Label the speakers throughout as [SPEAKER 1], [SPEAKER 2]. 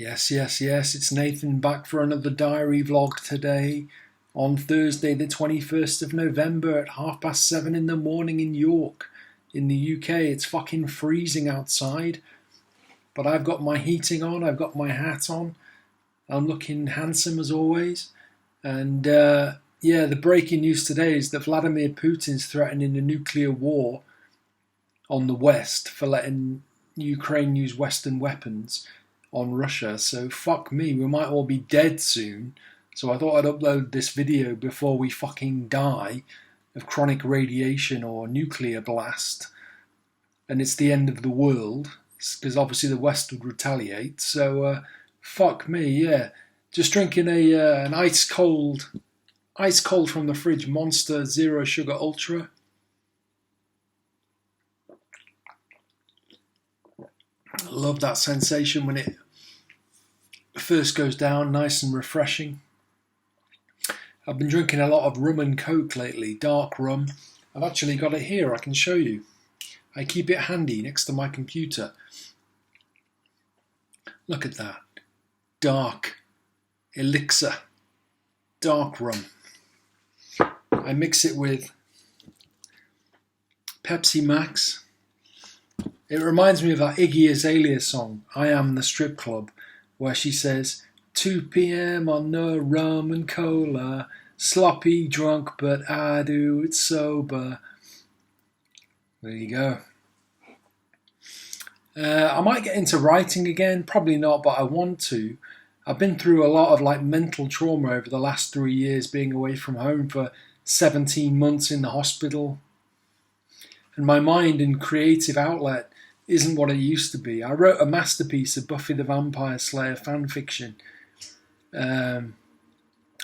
[SPEAKER 1] Yes, yes, yes, it's Nathan back for another diary vlog today on Thursday, the 21st of November at 7:30 in the morning in York, in the UK. It's fucking freezing outside, but I've got my heating on, I've got my hat on, I'm looking handsome as always. And yeah, the breaking news today is that Vladimir Putin's threatening a nuclear war on the West for letting Ukraine use Western weapons on Russia. So fuck me, we might all be dead soon. So I thought I'd upload this video before we fucking die of chronic radiation or nuclear blast. And it's the end of the world, because obviously the West would retaliate. So fuck me, yeah. Just drinking an ice cold from the fridge Monster Zero Sugar Ultra. Love that sensation when it first goes down, nice and refreshing. I've been drinking a lot of rum and coke lately, dark rum. I've actually got it here, I can show you. I keep it handy next to my computer. Look at that. Dark elixir, dark rum. I mix it with Pepsi Max. It reminds me of that Iggy Azalea song, I Am the Strip Club, where she says, 2 p.m. on the rum and cola, sloppy drunk, but I do it sober. There you go. I might get into writing again, probably not, but I want to. I've been through a lot of mental trauma over the last 3 years, being away from home for 17 months in the hospital. And my mind and creative outlet isn't what it used to be. I wrote a masterpiece of Buffy the Vampire Slayer fan fiction,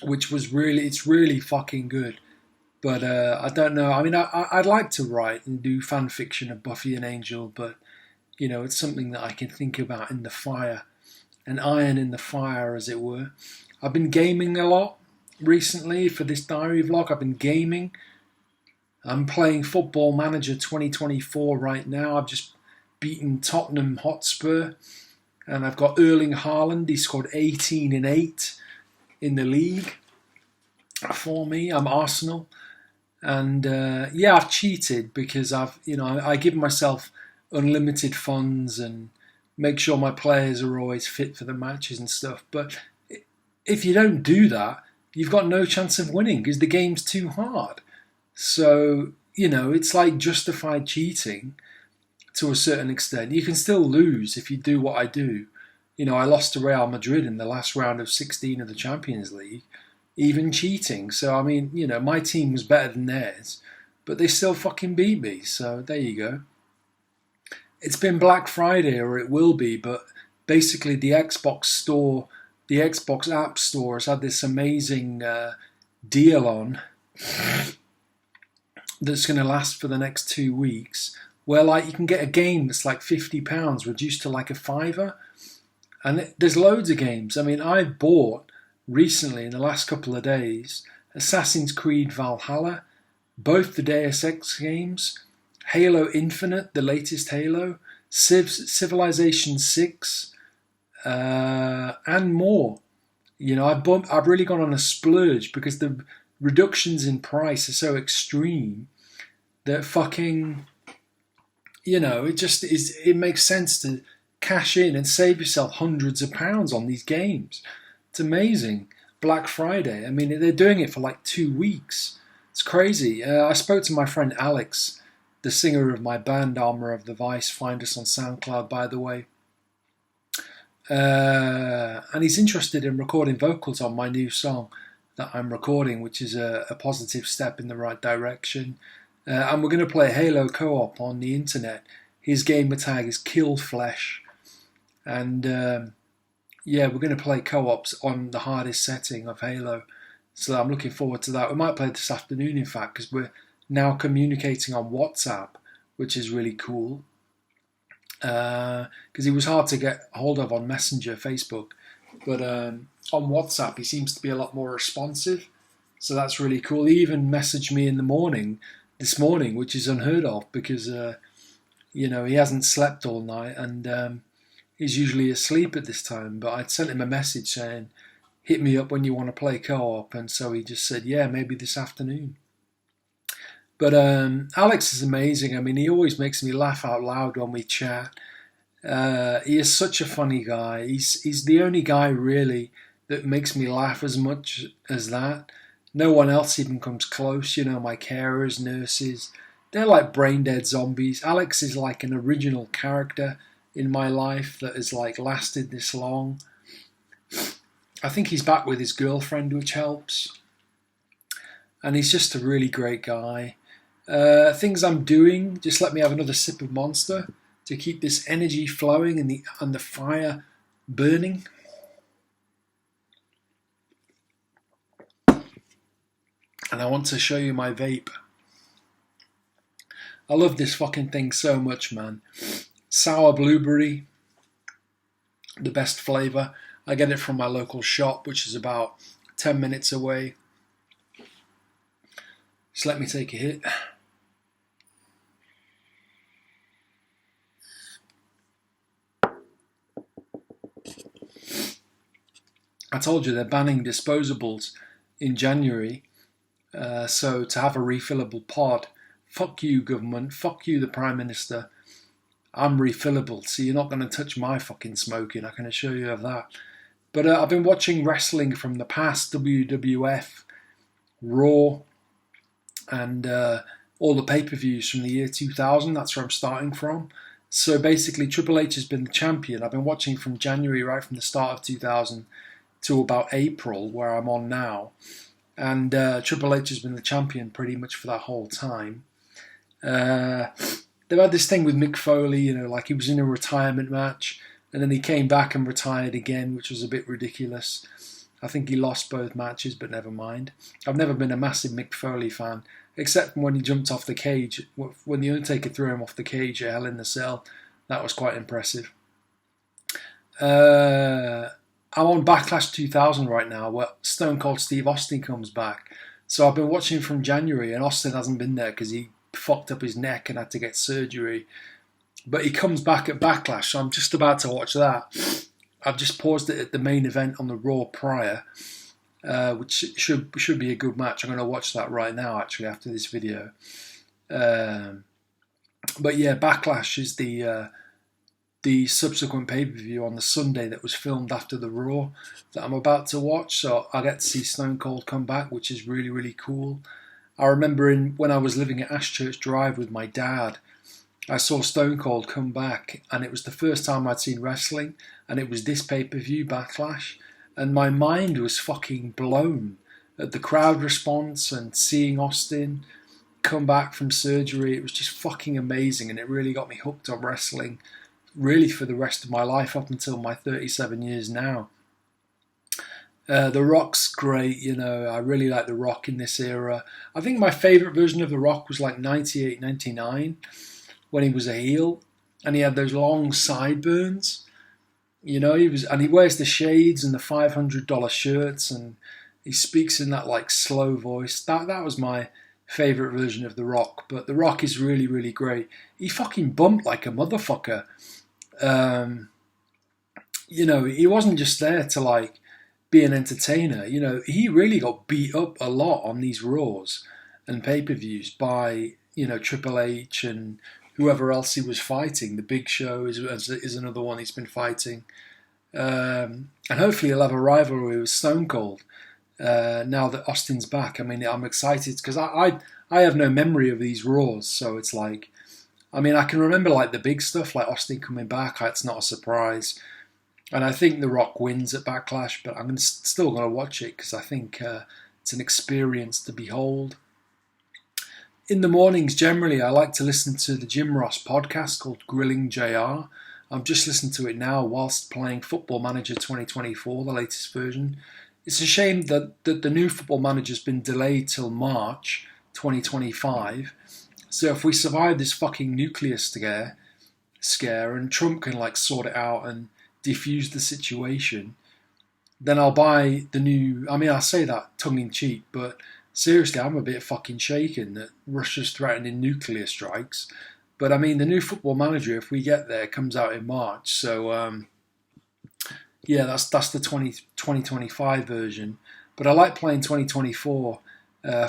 [SPEAKER 1] which was it's really fucking good. But I don't know. I mean, I'd like to write and do fan fiction of Buffy and Angel, but you know, it's something that I can think about in the fire, an iron in the fire, as it were. I've been gaming a lot recently for this diary vlog. I've been gaming. I'm playing Football Manager 2024 right now. I've just beaten Tottenham Hotspur, and I've got Erling Haaland. He scored 18 and 8 in the league for me. I'm Arsenal, and yeah, I've cheated because I give myself unlimited funds and make sure my players are always fit for the matches and stuff. But if you don't do that, you've got no chance of winning because the game's too hard. So, you know, it's like justified cheating to a certain extent. You can still lose if you do what I do. You know, I lost to Real Madrid in the last round of 16 of the Champions League, even cheating. So, I mean, you know, my team was better than theirs, but they still fucking beat me. So, there you go. It's been Black Friday, or it will be, but basically the Xbox App Store has had this amazing deal on that's going to last for the next 2 weeks, where you can get a game that's like £50 reduced to like a fiver, and there's loads of games. I mean, I've bought recently in the last couple of days Assassin's Creed Valhalla, both the Deus Ex games, Halo Infinite, the latest Halo, Civilization 6, and more. You know, I've really gone on a splurge because the reductions in price are so extreme that fucking, you know, it makes sense to cash in and save yourself hundreds of pounds on these games. It's amazing. Black Friday, I mean, they're doing it for like 2 weeks. It's crazy. I spoke to my friend Alex, the singer of my band Armour of the Vice. Find us on SoundCloud, by the way. And he's interested in recording vocals on my new song that I'm recording, which is a positive step in the right direction. And we're going to play Halo co-op on the internet. His gamer tag is Killflesh. And yeah, we're going to play co-ops on the hardest setting of Halo. So I'm looking forward to that. We might play it this afternoon, in fact, because we're now communicating on WhatsApp, which is really cool. Because he was hard to get hold of on Messenger, Facebook. But on WhatsApp, he seems to be a lot more responsive. So that's really cool. He even messaged me this morning, which is unheard of because, you know, he hasn't slept all night. And He's usually asleep at this time, but I'd sent him a message saying, hit me up when you want to play co-op, and so he just said, yeah, maybe this afternoon. But Alex is amazing. I mean, he always makes me laugh out loud when we chat. He is such a funny guy. He's the only guy really that makes me laugh as much as that. No one else even comes close. You know, my carers, nurses, they're like brain dead zombies. Alex is like an original character in my life that has like lasted this long. I think he's back with his girlfriend, which helps. And he's just a really great guy. Things I'm doing, just let me have another sip of Monster to keep this energy flowing and the fire burning. And I want to show you my vape. I love this fucking thing so much, man. Sour blueberry, the best flavour. I get it from my local shop, which is about 10 minutes away. Just let me take a hit. I told you they're banning disposables in January, so to have a refillable pod, fuck you government, fuck you the Prime Minister, I'm refillable, so you're not going to touch my fucking smoking, I can assure you of that. But I've been watching wrestling from the past, WWF, Raw, and all the pay-per-views from the year 2000, that's where I'm starting from. So basically Triple H has been the champion. I've been watching from January right from the start of 2000 to about April, where I'm on now. And Triple H has been the champion pretty much for that whole time. They've had this thing with Mick Foley, you know, like he was in a retirement match, and then he came back and retired again, which was a bit ridiculous. I think he lost both matches, but never mind. I've never been a massive Mick Foley fan, except when he jumped off the cage. When The Undertaker threw him off the cage at Hell in the Cell, that was quite impressive. I'm on Backlash 2000 right now, where Stone Cold Steve Austin comes back. So I've been watching from January, and Austin hasn't been there because he fucked up his neck and had to get surgery. But he comes back at Backlash, so I'm just about to watch that. I've just paused it at the main event on the Raw prior, which should be a good match. I'm going to watch that right now, actually, after this video. But yeah, Backlash is the subsequent pay-per-view on the Sunday that was filmed after the Raw that I'm about to watch. So I get to see Stone Cold come back, which is really, really cool. I remember when I was living at Ashchurch Drive with my dad, I saw Stone Cold come back, and it was the first time I'd seen wrestling, and it was this pay-per-view, Backlash, and my mind was fucking blown at the crowd response and seeing Austin come back from surgery. It was just fucking amazing, and it really got me hooked on wrestling, really for the rest of my life up until my 37 years now. The Rock's great, you know, I really like The Rock in this era. I think my favourite version of The Rock was like 98, 99, when he was a heel, and he had those long sideburns. You know, he wears the shades and the $500 shirts, and he speaks in that like slow voice. That was my favourite version of The Rock. But The Rock is really, really great. He fucking bumped like a motherfucker. You know, he wasn't just there to like be an entertainer. You know, he really got beat up a lot on these Raws and pay-per-views by, you know, Triple H and whoever else he was fighting. The Big Show is another one he's been fighting. And hopefully he'll have a rivalry with Stone Cold now that Austin's back. I mean, I'm excited because I have no memory of these Raws, so it's like, I mean, I can remember like the big stuff, like Austin coming back. It's not a surprise. And I think The Rock wins at Backlash, but I'm still going to watch it because I think it's an experience to behold. In the mornings, generally, I like to listen to the Jim Ross podcast called Grilling JR. I'm just listening to it now whilst playing Football Manager 2024, the latest version. It's a shame that the new Football Manager's been delayed till March 2025. So if we survive this fucking nuclear scare and Trump can like sort it out and defuse the situation, then I'll buy the new... I mean, I say that tongue-in-cheek, but seriously, I'm a bit fucking shaken that Russia's threatening nuclear strikes. But I mean, the new Football Manager, if we get there, comes out in March. So yeah, that's the 2025 version. But I like playing 2024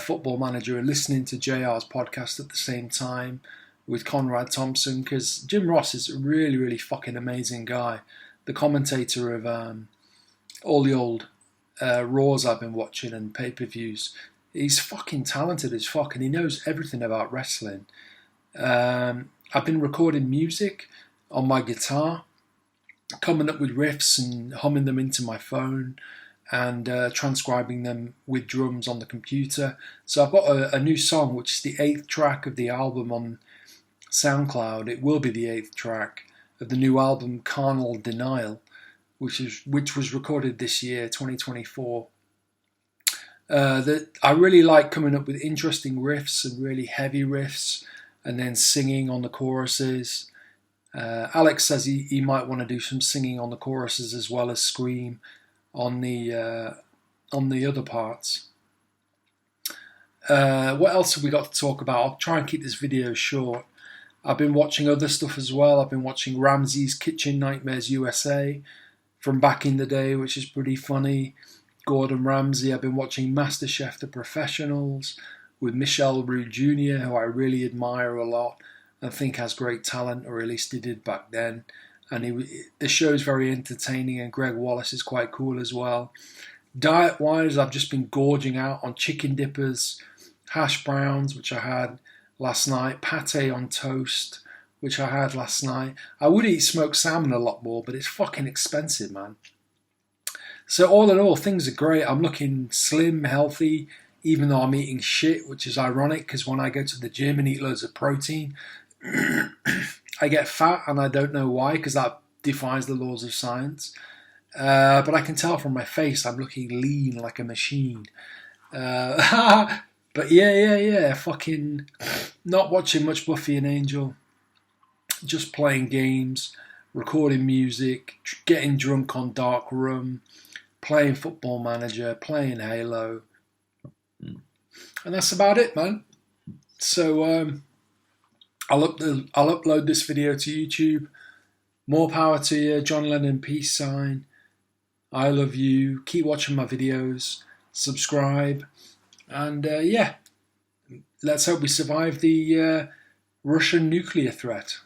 [SPEAKER 1] Football Manager and listening to JR's podcast at the same time with Conrad Thompson, because Jim Ross is a really, really fucking amazing guy. The commentator of all the old Raws I've been watching and pay-per-views. He's fucking talented as fuck, and he knows everything about wrestling. I've been recording music on my guitar, coming up with riffs and humming them into my phone, and transcribing them with drums on the computer. So I've got a new song, which is the 8th track of the album on SoundCloud. It will be the 8th track of the new album, Carnal Denial, which was recorded this year, 2024. That I really like coming up with interesting riffs and really heavy riffs, and then singing on the choruses. Alex says he might want to do some singing on the choruses as well as scream on the other parts. What else have we got to talk about? I'll try and keep this video short. I've been watching other stuff as well. I've been watching Ramsay's Kitchen Nightmares USA from back in the day, which is pretty funny. Gordon Ramsay. I've been watching MasterChef The Professionals with Michel Roux Jr., who I really admire a lot and think has great talent, or at least he did back then. And the show's very entertaining, and Greg Wallace is quite cool as well. Diet-wise, I've just been gorging out on chicken dippers, hash browns, which I had last night, pate on toast, which I had last night. I would eat smoked salmon a lot more, but it's fucking expensive, man. So all in all, things are great. I'm looking slim, healthy, even though I'm eating shit, which is ironic, because when I go to the gym and eat loads of protein, I get fat, and I don't know why, because that defies the laws of science. But I can tell from my face I'm looking lean like a machine. But yeah, fucking not watching much Buffy and Angel. Just playing games, recording music, getting drunk on Dark Room, playing Football Manager, playing Halo. And that's about it, man. So I'll upload this video to YouTube. More power to you. John Lennon, peace sign. I love you. Keep watching my videos. Subscribe. And yeah, let's hope we survive the Russian nuclear threat.